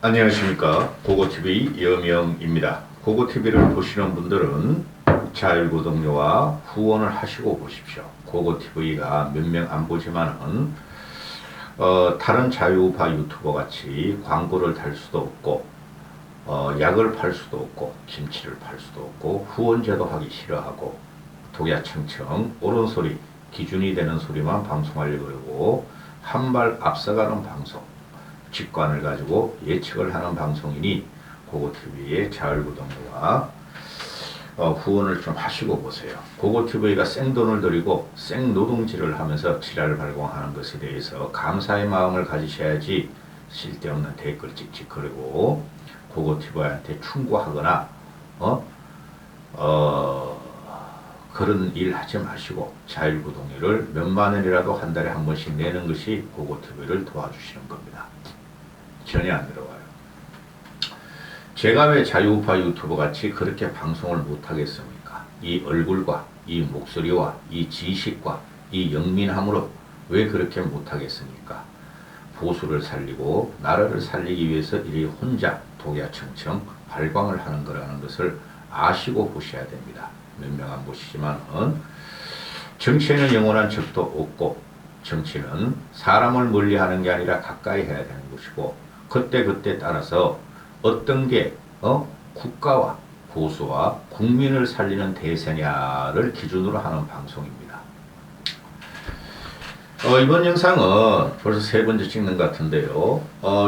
안녕하십니까. 고고TV 여명입니다. 고고TV를 보시는 분들은 자율구독료와 후원을 하시고 보십시오. 고고TV가 몇 명 안 보지만은 다른 자유우파 유튜버 같이 광고를 달 수도 없고 약을 팔 수도 없고 김치를 팔 수도 없고 후원제도 하기 싫어하고 독야청청 옳은 소리 기준이 되는 소리만 방송하려고 그러고 한 발 앞서가는 방송 직관을 가지고 예측을 하는 방송이니 고고TV의 자율구독료와 후원을 좀 하시고 보세요. 고고TV가 생돈을 들이고 생노동질을 하면서 지랄을 발광하는 것에 대해서 감사의 마음을 가지셔야지 쓸데없는 댓글 찍찍거리고 고고TV한테 충고하거나 그런 일 하지 마시고 자율구독료를 몇만 원이라도 한 달에 한 번씩 내는 것이 고고TV를 도와주시는 겁니다. 전혀 안 들어와요. 제가 왜 자유우파 유튜버 같이 그렇게 방송을 못하겠습니까? 이 얼굴과 이 목소리와 이 지식과 이 영민함으로 왜 그렇게 못하겠습니까? 보수를 살리고 나라를 살리기 위해서 이리 혼자 독야청청 발광을 하는 거라는 것을 아시고 보셔야 됩니다. 몇 명 안 보시지만은 정치에는 영원한 적도 없고 정치는 사람을 멀리하는 게 아니라 가까이 해야 되는 것이고 그때 따라서 어떤 게 국가와 보수와 국민을 살리는 대세냐를 기준으로 하는 방송입니다. 이번 영상은 벌써 세 번째 찍는 것 같은데요.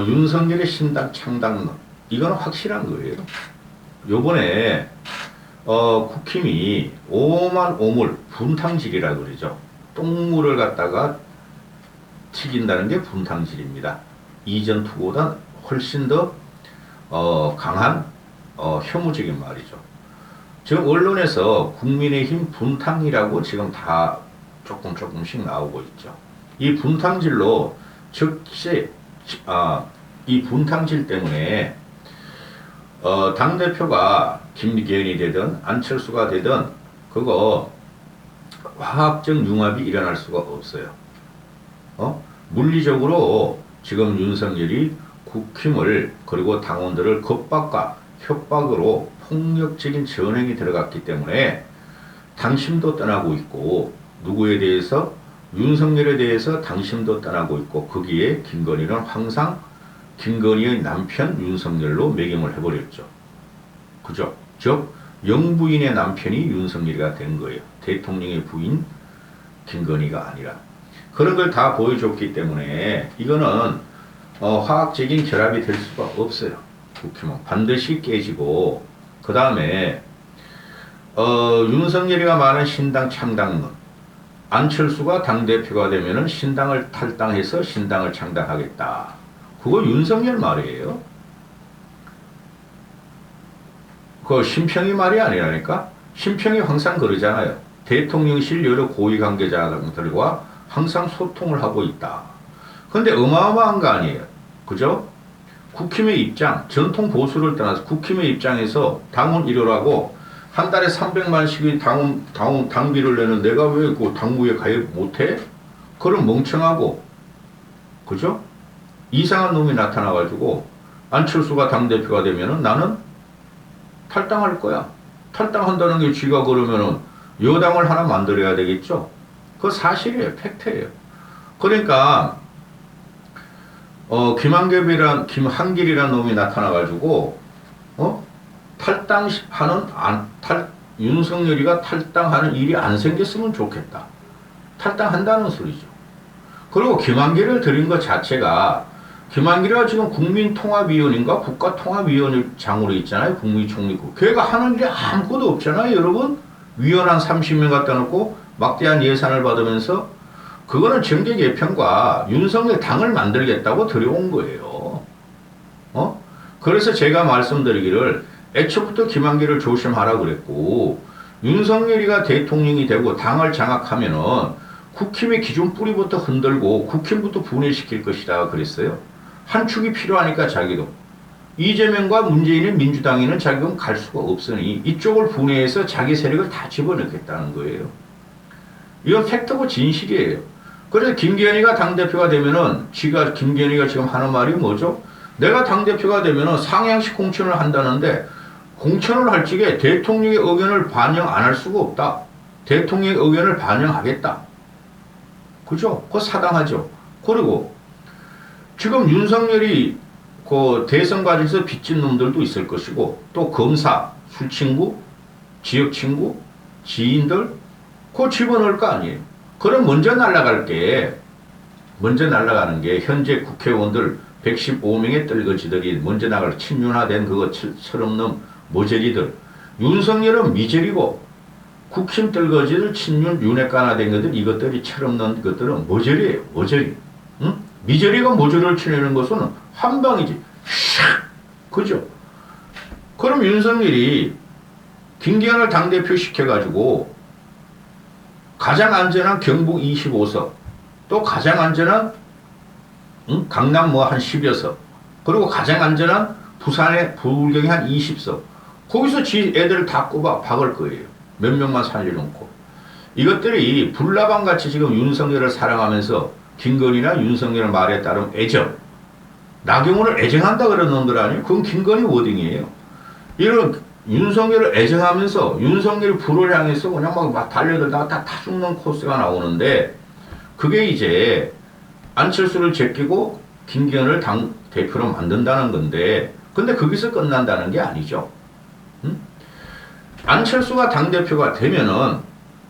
윤석열의 신당 창당론 이거는 확실한 거예요. 요번에 국힘이 오만 오물 분탕질이라고 그러죠. 똥물을 갖다가 튀긴다는 게 분탕질입니다. 이전 투보다 훨씬 더 강한 혐오적인 말이죠. 지금 언론에서 국민의힘 분탕이라고 지금 다 조금씩 나오고 있죠. 이 분탕질로 즉시 이 분탕질 때문에 당대표가 김기현이 되든 안철수가 되든 그거 화학적 융합이 일어날 수가 없어요. 물리적으로 지금 윤석열이 국힘을 그리고 당원들을 겁박과 협박으로 폭력적인 전횡이 들어갔기 때문에 당심도 떠나고 있고 누구에 대해서 윤석열에 대해서 당심도 떠나고 있고 거기에 김건희는 항상 김건희의 남편 윤석열로 매김을 해버렸죠. 그죠? 즉 영부인의 남편이 윤석열이가 된 거예요. 대통령의 부인 김건희가 아니라. 그런 걸 다 보여줬기 때문에 이거는 화학적인 결합이 될 수가 없어요. 국힘은 반드시 깨지고 그 다음에 윤석열이가 말한 신당 창당론 안철수가 당대표가 되면은 신당을 탈당해서 신당을 창당하겠다. 그거 윤석열 말이에요. 그 심평이 말이 아니라니까. 심평이 항상 그러잖아요. 대통령실 여러 고위 관계자들과 항상 소통을 하고 있다. 근데 어마어마한 거 아니에요. 그죠? 국힘의 입장, 전통 보수를 떠나서 국힘의 입장에서 당원 1호라고 한 달에 300만씩의 당비를 내는 내가 왜 그 당무에 가입 못해? 그런 멍청하고, 그죠? 이상한 놈이 나타나가지고 안철수가 당대표가 되면은 나는 탈당할 거야. 탈당한다는 게 쥐가 그러면은 여당을 하나 만들어야 되겠죠? 그거 사실이에요. 팩트예요. 그러니까 김한길이란 놈이 나타나가지고 윤석열이가 탈당하는 일이 안 생겼으면 좋겠다. 탈당한다는 소리죠. 그리고 김한길을 들인 것 자체가 김한길이가 지금 국민통합위원인가 국가통합위원장으로 있잖아요. 국무총리고. 걔가 하는 게 아무것도 없잖아요. 여러분. 위원 한 30명 갖다 놓고 막대한 예산을 받으면서 그거는 정계 개편과 윤석열 당을 만들겠다고 들여온 거예요. 그래서 제가 말씀드리기를 애초부터 김한길을 조심하라 그랬고 윤석열이가 대통령이 되고 당을 장악하면은 국힘의 기존 뿌리부터 흔들고 국힘부터 분해시킬 것이다 그랬어요. 한 축이 필요하니까 자기도. 이재명과 문재인의 민주당에는 자기는 갈 수가 없으니 이쪽을 분해해서 자기 세력을 다 집어넣겠다는 거예요. 이건 팩트고 진실이에요. 그래서 김기현이가 당대표가 되면은 김기현이가 지금 하는 말이 뭐죠? 내가 당대표가 되면은 상향식 공천을 한다는데 공천을 할 적에 대통령의 의견을 반영 안 할 수가 없다. 대통령의 의견을 반영하겠다. 그죠? 그거 사당하죠. 그리고 지금 윤석열이 그 대선 과정에서 빚진 놈들도 있을 것이고 또 검사, 술친구, 지역친구, 지인들 그거 집어넣을 거 아니에요. 그럼 먼저 날아가는 게 현재 국회의원들 115명의 떨거지들이 먼저 나갈 친윤화된 그거 철없는 모재리들. 윤석열은 미재리고 국힘 떨거지들 친윤 윤회가나된 것들 이것들이 철없는 것들은 모재리예요. 모재리. 응? 미재리가 모재리를 치내는 것은 한 방이지. 샥! 그죠? 그럼 윤석열이 김기현을 당대표 시켜가지고 가장 안전한 경북 25석 또 가장 안전한 강남 뭐 한 10여 석 그리고 가장 안전한 부산의 부울경이 한 20석 거기서 지 애들을 다 꼽아 박을 거예요. 몇 명만 살려놓고 이것들이 불나방같이 지금 윤석열을 사랑하면서 김건희나 윤석열 말에 따른 애정 나경원을 애정한다 그런 놈들 아니에요? 그건 김건희 워딩이에요. 이런 윤석열을 애정하면서 윤석열 불을 향해서 그냥 막 달려들다가 다 죽는 코스가 나오는데 그게 이제 안철수를 제끼고 김기현을 당 대표로 만든다는 건데 근데 거기서 끝난다는 게 아니죠. 응? 안철수가 당대표가 되면은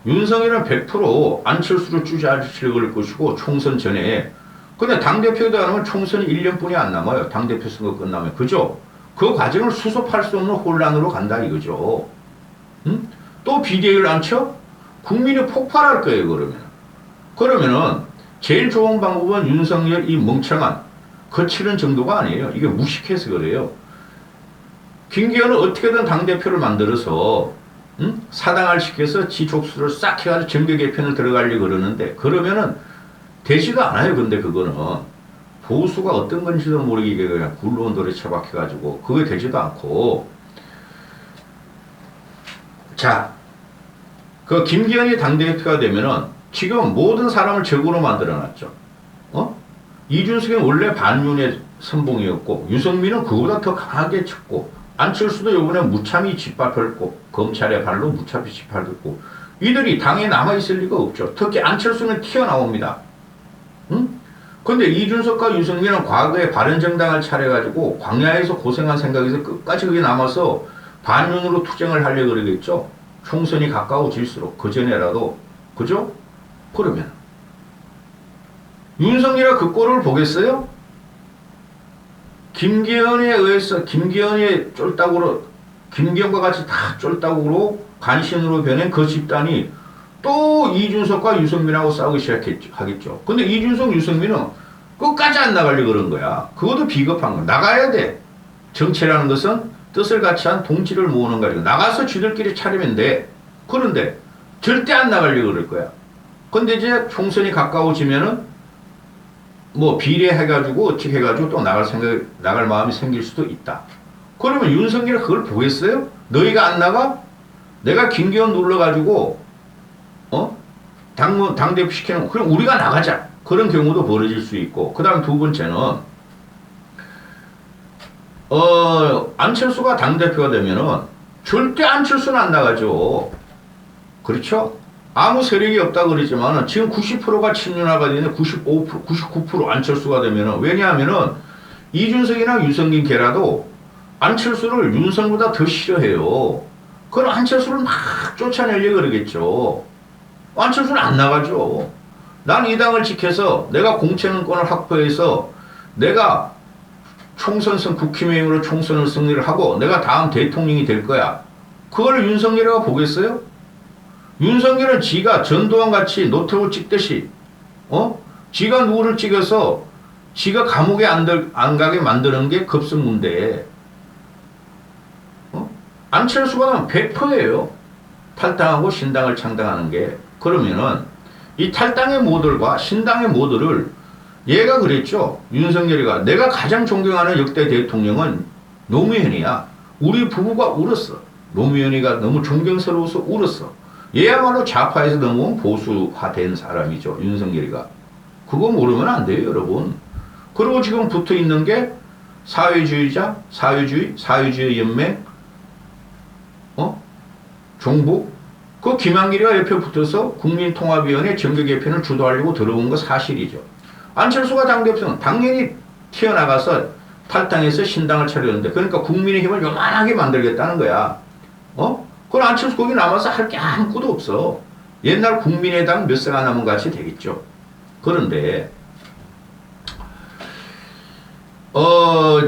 윤석열은 100% 안철수를 주저앉힐 것이고 총선 전에 근데 당대표도 안 하면 총선이 1년뿐이 안 남아요. 당대표 선거 끝나면. 그죠? 그 과정을 수습할 수 없는 혼란으로 간다 이거죠. 응? 또 비대위를 안 쳐? 국민이 폭발할 거예요 그러면은 제일 좋은 방법은 윤석열 이 멍청한 거칠은 정도가 아니에요. 이게 무식해서 그래요. 김기현은 어떻게든 당대표를 만들어서 사당을 시켜서 지족수를 싹 해가지고 정계 개편을 들어가려고 그러는데 그러면은 되지도 않아요. 근데 그거는 보수가 어떤 건지도 모르게 그냥 굴러온 돌에 처박혀가지고 그게 되지도 않고 자, 그 김기현이 당대표가 되면은 지금 모든 사람을 적으로 만들어놨죠. 이준석은 원래 반윤의 선봉이었고 유승민은 그보다 더 강하게 쳤고 안철수도 이번에 무참히 짓밟혔고 검찰의 발로 무참히 짓밟혔고 이들이 당에 남아있을 리가 없죠. 특히 안철수는 튀어나옵니다. 응? 근데 이준석과 유승민은 과거에 바른정당을 차려가지고 광야에서 고생한 생각에서 끝까지 그게 남아서 반윤으로 투쟁을 하려고 그러겠죠. 총선이 가까워질수록 그전에라도 그죠? 그러면 윤석열이 그 꼴을 보겠어요? 김기현에 의해서 김기현의 쫄딱으로 김기현과 같이 다 쫄딱으로 간신으로 변한 그 집단이 또 이준석과 유승민하고 싸우기 시작하겠죠. 근데 이준석 유승민은 끝까지 안 나가려고 그런 거야. 그것도 비겁한 거야. 나가야 돼. 정치라는 것은 뜻을 같이 한 동지를 모으는 거니까 나가서 쥐들끼리 차리면 돼. 그런데 절대 안 나가려고 그럴 거야. 근데 이제 총선이 가까워지면은 뭐 비례해가지고 어떻게 해가지고 또 나갈 마음이 생길 수도 있다. 그러면 윤석열이 그걸 보겠어요? 너희가 안 나가? 내가 김기현 눌러가지고 당대표 시키는 그럼 우리가 나가자. 그런 경우도 벌어질 수 있고 그 다음 두 번째는 안철수가 당대표가 되면은 절대 안철수는 안 나가죠. 그렇죠? 아무 세력이 없다고 그러지만은 지금 90%가 친윤화가 되는 95%, 99% 안철수가 되면은 왜냐하면은 이준석이나 유승민 걔라도 안철수를 윤석보다 더 싫어해요. 그럼 안철수를 막 쫓아내려고 그러겠죠. 안철수는 안 나가죠. 난 이 당을 지켜서 내가 공천권을 확보해서 내가 국힘의힘으로 총선을 승리를 하고 내가 다음 대통령이 될 거야. 그걸 윤석열이가 보겠어요? 윤석열은 지가 전두환 같이 노트북 찍듯이 지가 누구를 찍어서 지가 감옥에 안 가게 만드는 게 급선무인데 안철수가 100%예요. 탈당하고 신당을 창당하는 게. 그러면은 이 탈당의 모델과 신당의 모델을 얘가 그랬죠. 윤석열이가 내가 가장 존경하는 역대 대통령은 노무현이야. 우리 부부가 울었어. 노무현이가 너무 존경스러워서 울었어. 얘야말로 좌파에서 넘어온 보수화된 사람이죠. 윤석열이가. 그거 모르면 안 돼요, 여러분. 그리고 지금 붙어 있는 게 사회주의자, 사회주의 연맹, 종북, 그 김한길이가 옆에 붙어서 국민통합위원회 정계 개편을 주도하려고 들어온 거 사실이죠. 안철수가 당대표는 당연히 튀어나가서 탈당해서 신당을 차렸는데, 그러니까 국민의힘을 요만하게 만들겠다는 거야. 그럼 안철수 거기 남아서 할 게 아무것도 없어. 옛날 국민의당 몇 세가 남은 같이 되겠죠. 그런데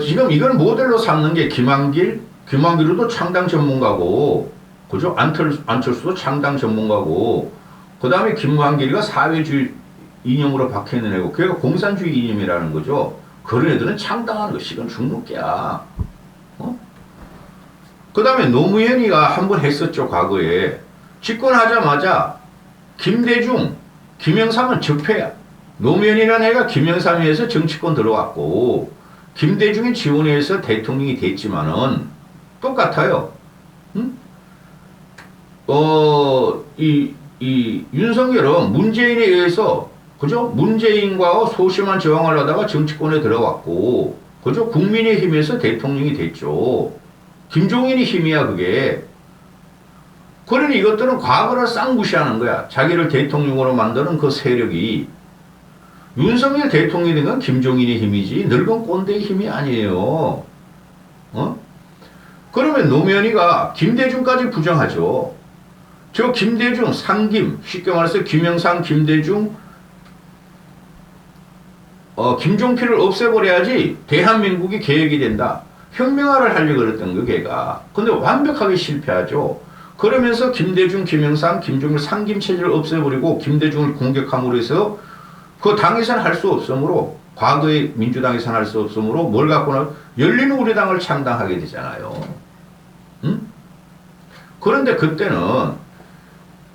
지금 이걸 모델로 삼는 게 김한길도 창당 전문가고, 그죠? 안철수도 창당 전문가고, 그 다음에 김한길이가 사회주의 이념으로 박혀있는 애고, 그게 공산주의 이념이라는 거죠. 그런 애들은 창당하는 거 시간 죽는 게야. 그 다음에 노무현이가 한번 했었죠, 과거에. 집권하자마자 김대중, 김영삼은 적폐야. 노무현이라는 애가 김영삼에서 정치권 들어왔고, 김대중이 지원해서 대통령이 됐지만은 똑같아요. 윤석열은 문재인에 의해서, 그죠? 문재인과 소심한 저항을 하다가 정치권에 들어왔고, 그죠? 국민의힘에서 대통령이 됐죠. 김종인이 힘이야, 그게. 그러니 이것들은 과거를 싹 무시하는 거야. 자기를 대통령으로 만드는 그 세력이. 윤석열 대통령이 된 건 김종인의 힘이지 늙은 꼰대의 힘이 아니에요. 그러면 노무현이가 김대중까지 부정하죠. 저 김대중, 상김, 쉽게 말해서 김영삼, 김대중, 김종필을 없애버려야지 대한민국이 개혁이 된다. 혁명화를 하려고 그랬던 거, 걔가. 근데 완벽하게 실패하죠. 그러면서 김대중, 김영삼, 김종필 상김 체제를 없애버리고 김대중을 공격함으로 해서 그 당에서는 할 수 없으므로, 과거의 민주당에서는 할 수 없으므로 뭘 갖고는 열린우리당을 창당하게 되잖아요. 그런데 그때는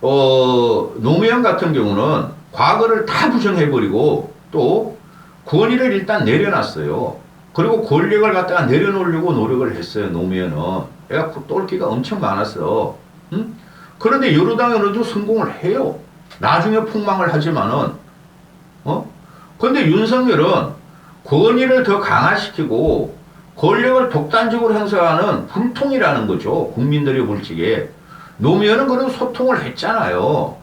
노무현 같은 경우는 과거를 다 부정해버리고 또 권위를 일단 내려놨어요. 그리고 권력을 갖다가 내려놓으려고 노력을 했어요, 노무현은. 애가 똘끼가 엄청 많았어. 그런데 여러 당에서도 성공을 해요. 나중에 폭망을 하지만은, 근데 윤석열은 권위를 더 강화시키고 권력을 독단적으로 행사하는 불통이라는 거죠. 국민들이 볼 적에. 노무현은 그런 소통을 했잖아요.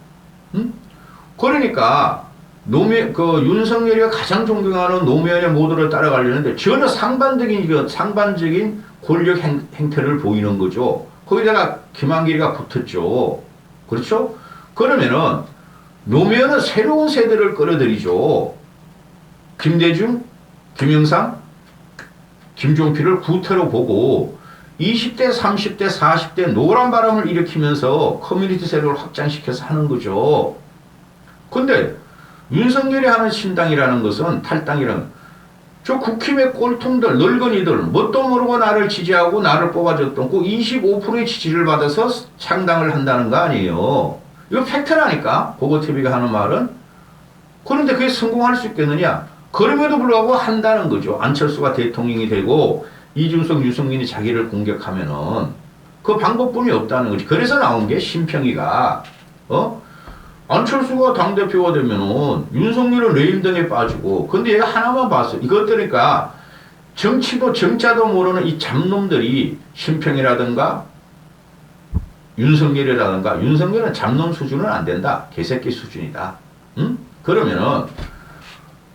그러니까 윤석열이 가장 존경하는 노무현의 모델을 따라가려는데 전혀 상반적인 권력 행태를 보이는 거죠. 거기다가 김한길이가 붙었죠. 그렇죠? 그러면은 노무현은 새로운 세대를 끌어들이죠. 김대중, 김영삼, 김종필을 구태로 보고 20대, 30대, 40대 노란 바람을 일으키면서 커뮤니티 세력을 확장시켜서 하는 거죠. 근데 윤석열이 하는 신당이라는 것은, 탈당이라는, 저 국힘의 꼴통들, 늙은이들, 뭣도 모르고 나를 지지하고 나를 뽑아줬던 그 25%의 지지를 받아서 창당을 한다는 거 아니에요. 이거 팩트라니까, 보고TV가 하는 말은. 그런데 그게 성공할 수 있겠느냐? 그럼에도 불구하고 한다는 거죠. 안철수가 대통령이 되고 이준석, 유승민이 자기를 공격하면은 그 방법뿐이 없다는 거지. 그래서 나온 게 심평이가, 안철수가 당대표가 되면은 윤석열은 레임등에 빠지고, 근데 얘가 하나만 봤어. 이것들이니까 정치도 정자도 모르는 이 잡놈들이, 심평이라든가 윤석열이라든가, 윤석열은 잡놈 수준은 안 된다. 개새끼 수준이다. 그러면은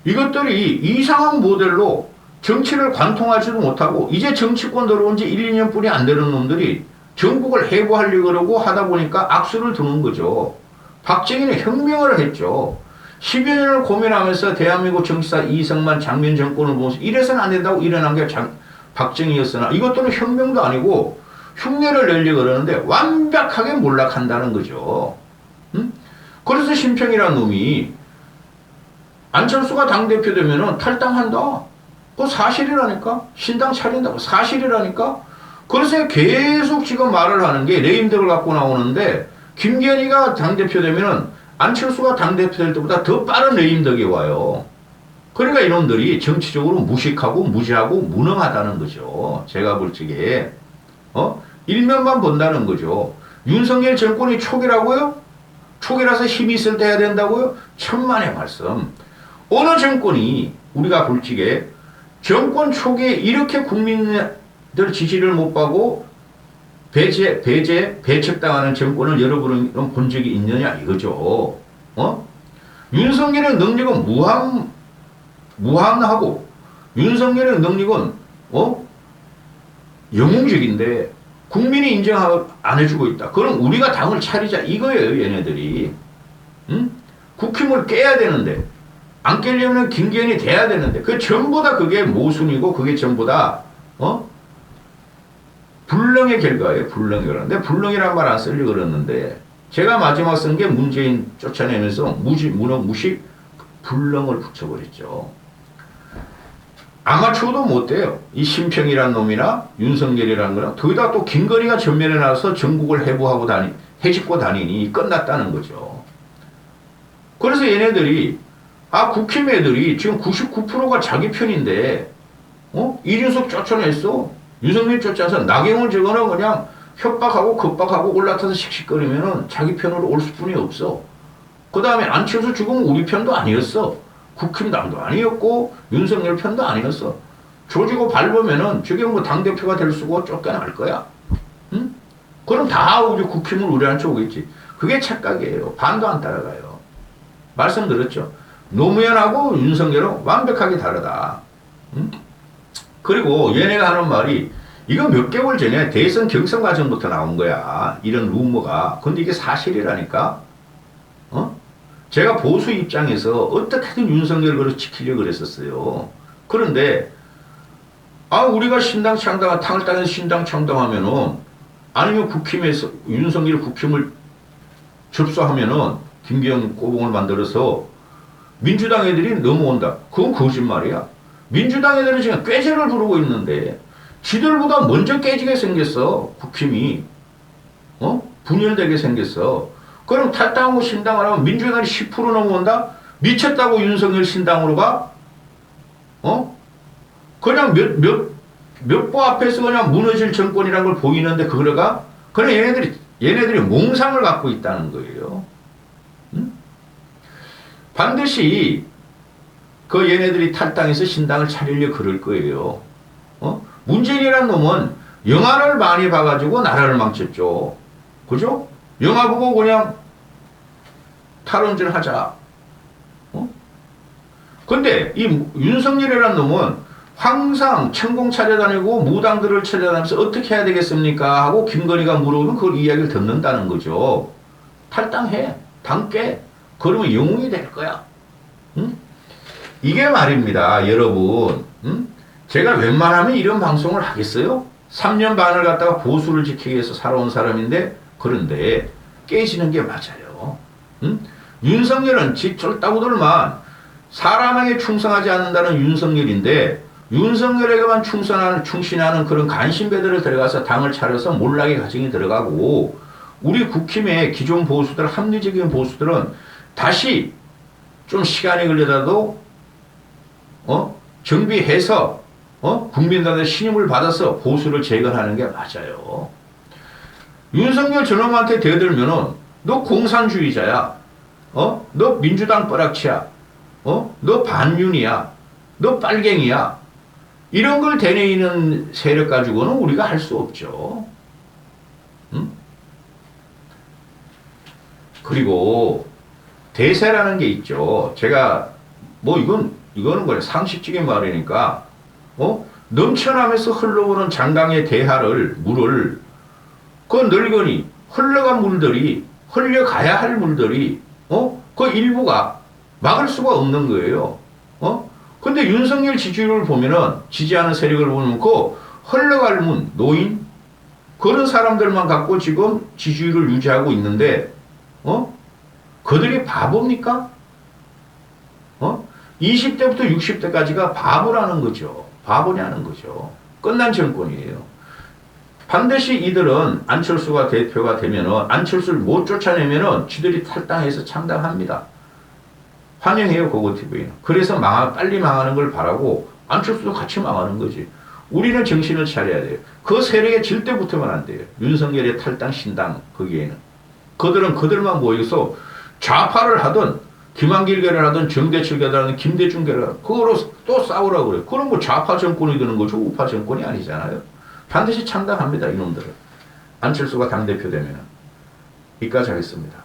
이것들이 이상한 모델로 정치를 관통하지도 못하고, 이제 정치권 들어온 지 1, 2년 뿐이 안 되는 놈들이 전국을 해고하려고 그러고 하다 보니까 악수를 두는 거죠. 박정희는 혁명을 했죠. 10여 년을 고민하면서 대한민국 정치사 이승만 장면 정권을 보면서 이래서는 안 된다고 일어난 게 박정희였으나, 이것들은 혁명도 아니고 흉내를 내려고 그러는데 완벽하게 몰락한다는 거죠. 그래서 심평이라는 놈이 안철수가 당대표 되면은 탈당한다. 그거 사실이라니까. 신당 차린다고. 사실이라니까. 그래서 계속 지금 말을 하는 게 레임덕을 갖고 나오는데, 김기현이가 당대표 되면은 안철수가 당대표 될 때보다 더 빠른 레임덕이 와요. 그러니까 이놈들이 정치적으로 무식하고 무지하고 무능하다는 거죠. 제가 볼 적에. 일면만 본다는 거죠. 윤석열 정권이 초기라고요? 초기라서 힘이 있을 때 해야 된다고요? 천만의 말씀. 어느 정권이 우리가 볼 적에 정권 초기에 이렇게 국민들 지지를 못 받고 배척당하는 정권을 여러분은 본 적이 있느냐 이거죠. 윤석열의 능력은 무한하고 윤석열의 능력은 영웅적인데 국민이 인정 안 해주고 있다. 그럼 우리가 당을 차리자 이거예요, 얘네들이. 응? 국힘을 깨야 되는데 안 깨려면 김기현이 돼야 되는데 그 전부 다 그게 모순이고 그게 전부 다 불능의 결과예요. 불능의 결과. 근데 불능이란 말 안 쓰려고 그랬는데 제가 마지막 쓴 게 문재인 쫓아내면서 무식 불능을 붙여버렸죠. 아마추어도 못 돼요. 이 심평이란 놈이나 윤석열이라는 거랑 거기다 또 김건희가 전면에 나와서 전국을 해집고 다니니 끝났다는 거죠. 그래서 얘네들이 국힘 애들이 지금 99%가 자기 편인데 이준석 쫓아냈어. 윤석열 쫓아서 나경원 저거는 그냥 협박하고 겁박하고 올라타서 씩씩거리면은 자기 편으로 올 수뿐이 없어. 그 다음에 안철수 죽으면 우리 편도 아니었어. 국힘당도 아니었고 윤석열 편도 아니었어. 조지고 밟으면은 저게 뭐 당대표가 될 수고 쫓겨날 거야. 응? 그럼 다 우리 국힘을 우리한테 오겠지. 그게 착각이에요. 반도 안 따라가요. 말씀드렸죠. 노무현하고 윤석열은 완벽하게 다르다. 응? 그리고 얘네가 하는 말이 이거 몇 개월 전에 대선 경선 과정부터 나온 거야. 이런 루머가. 근데 이게 사실이라니까. 제가 보수 입장에서 어떻게든 윤석열을 그렇게 지키려고 그랬었어요. 그런데 우리가 신당 창당, 당을 따는 신당 창당하면은 아니면 국힘에서 윤석열 국힘을 접수하면은 김기현 꼬봉을 만들어서 민주당 애들이 넘어온다. 그건 거짓말이야. 민주당 애들은 지금 꾀죄를 부르고 있는데 지들보다 먼저 깨지게 생겼어. 국힘이. 분열되게 생겼어. 그럼 탈당하고 신당을 하면 민주당이 10% 넘어온다? 미쳤다고 윤석열 신당으로 가? 그냥 몇 보 앞에서 그냥 무너질 정권이란 걸 보이는데 그거가? 그냥 얘네들이 몽상을 갖고 있다는 거예요. 응? 반드시 얘네들이 탈당해서 신당을 차리려 그럴 거예요. 문재인이라는 놈은 영화를 많이 봐가지고 나라를 망쳤죠. 그죠? 영화 보고 그냥 탈원전 하자. 근데 이 윤석열이라는 놈은 항상 천공 찾아다니고 무당들을 찾아다니면서 어떻게 해야 되겠습니까? 하고 김건희가 물어보면 그걸 이야기를 듣는다는 거죠. 탈당해. 당 깨. 그러면 영웅이 될 거야. 응? 이게 말입니다. 여러분. 응? 제가 웬만하면 이런 방송을 하겠어요? 3년 반을 갖다가 보수를 지키기 위해서 살아온 사람인데 그런데 깨지는 게 맞아요. 응? 윤석열은 지 쫄따구들만 사람에게 충성하지 않는다는 윤석열인데 윤석열에게만 충신하는 그런 간신배들을 들어가서 당을 차려서 몰락의 과정이 들어가고 우리 국힘의 기존 보수들, 합리적인 보수들은 다시 좀 시간이 걸리더라도 정비해서 국민들한테 신임을 받아서 보수를 재건하는 게 맞아요. 윤석열 저놈한테 대들면은 너 공산주의자야. 너 민주당 뻐락치야. 너 반윤이야. 너 빨갱이야. 이런 걸 되뇌이는 세력 가지고는 우리가 할 수 없죠. 응? 그리고 대세라는 게 있죠. 제가 이거는 그래 상식적인 말이니까 넘쳐나면서 흘러오는 장강의 물을 그 늙은이 흘러간 물들이 흘려가야 할 물들이 그 일부가 막을 수가 없는 거예요. 근데 윤석열 지지율을 보면은 지지하는 세력을 보면 그 흘러갈 노인 그런 사람들만 갖고 지금 지지율을 유지하고 있는데 그들이 바보입니까? 20대부터 60대까지가 바보라는 거죠. 바보냐는 거죠. 끝난 정권이에요. 반드시 이들은 안철수가 대표가 되면은 안철수를 못 쫓아내면은 지들이 탈당해서 창당합니다. 환영해요, 고고TV는. 그래서 빨리 망하는 걸 바라고 안철수도 같이 망하는 거지. 우리는 정신을 차려야 돼요. 그 세력에 절대 붙으면 안 돼요. 윤석열의 탈당 신당 거기에는. 그들은 그들만 모여서 좌파를 하든 김한길 계란하든 정대철 계란하든 김대중 계란 그거로 또 싸우라고 그래요. 그럼 뭐 좌파 정권이 되는 거죠. 우파 정권이 아니잖아요. 반드시 창당합니다. 이놈들은. 안철수가 당대표 되면. 여기까지 하겠습니다.